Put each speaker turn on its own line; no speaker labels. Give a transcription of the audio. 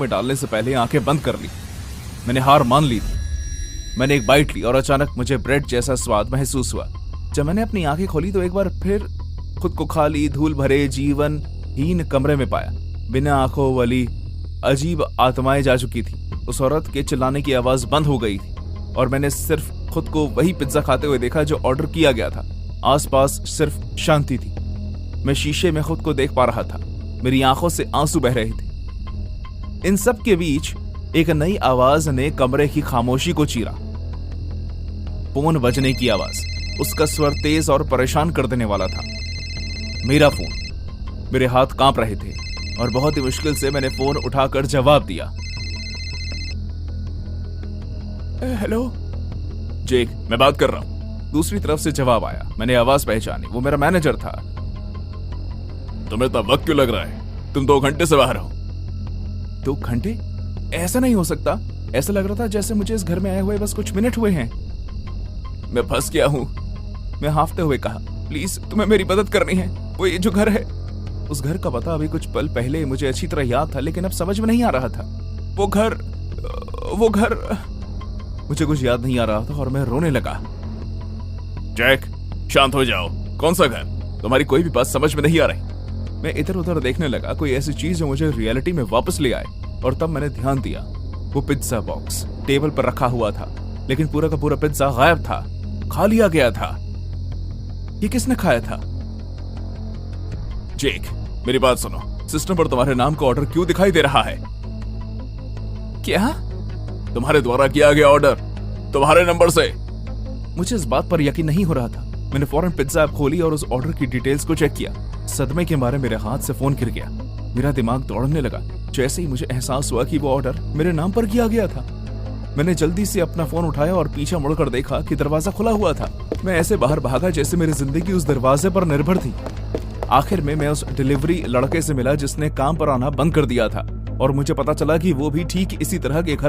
में डालने से पहले आंखें बंद कर ली। मैंने हार मान ली थी। मैंने एक बाइट ली और अचानक मुझे ब्रेड जैसा स्वाद महसूस हुआ। जब मैंने अपनी आंखें खोली तो एक बार फिर खुद को खाली, धूल भरे, जीवनहीन कमरे में पाया। बिना आंखों वाली अजीब आत्माएं जा चुकी थी। उस औरत के चिल्लाने की आवाज बंद हो गई थी और मैंने सिर्फ खुद को वही पिज्जा खाते हुए देखा जो ऑर्डर किया गया था। आसपास सिर्फ शांति थी। मैं शीशे में खुद को देख पा रहा था। मेरी आंखों से आंसू बह रहे थे। इन सब के बीच एक नई आवाज ने कमरे की खामोशी को चीरा। फोन बजने की आवाज। उसका स्वर तेज और परेशान कर देने वाला था। मेरा फोन। मेरे हाथ कांप रहे थे और बहुत ही मुश्किल से मैंने फोन उठाकर जवाब दिया। हेलो जेक, मैं बात कर रहा हूं। दूसरी तरफ से जवाब आया। मैंने आवाज पहचानी। वो मेरा मैनेजर था। तुम्हें इतना वक्त क्यों लग रहा है? तुम 2 घंटे से बाहर हो। 2 घंटे? ऐसा नहीं हो सकता। ऐसा लग रहा था जैसे मुझे इस घर में आए हुए बस कुछ मिनट हुए हैं। मैं फंस गया हूं, मैं हांफते हुए कहा। प्लीज तुम्हें मेरी मदद करनी है। वो ये जो घर है, उस घर का पता अभी कुछ पल पहले मुझे अच्छी तरह याद था, लेकिन अब समझ में नहीं आ रहा था। वो घर मुझे कुछ याद नहीं आ रहा था और मैं रोने लगा। जैक, शांत हो जाओ। कौन सा घर? तुम्हारी कोई भी बात समझ में नहीं आ रही। मैं इधर उधर देखने लगा, कोई ऐसी चीज जो मुझे रियलिटी में वापस ले आए। और तब मैंने ध्यान दिया, वो पिज्जा बॉक्स टेबल पर रखा हुआ था, लेकिन पूरा का पूरा पिज्जा गायब था, खा लिया गया था। ये किसने खाया था? जेक, मेरी बात सुनो। सिस्टम पर तुम्हारे नाम का ऑर्डर क्यों दिखाई दे रहा है? क्या? तुम्हारे द्वारा किया गया ऑर्डर, तुम्हारे नंबर से। मुझे इस बात पर यकीन नहीं हो रहा था। मैंने फौरन पिज्जा ऐप खोली और उस ऑर्डर की डिटेल्स को चेक किया। सदमे के मारे मेरे हाथ से फोन गिर गया। मेरा दिमाग दौड़ने लगा जैसे ही मुझे एहसास हुआ कि वो ऑर्डर मेरे नाम पर किया गया था। मैंने जल्दी से अपना फोन उठाया और पीछे मुड़कर देखा कि दरवाजा खुला हुआ था। मैं ऐसे बाहर भागा जैसे मेरी जिंदगी उस दरवाजे पर निर्भर थी। आखिर में मैं उस डिलीवरी लड़के से मिला जिसने काम पर आना बंद कर दिया था और मुझे पता चला कि वो भी ठीक इसी तरह के घर में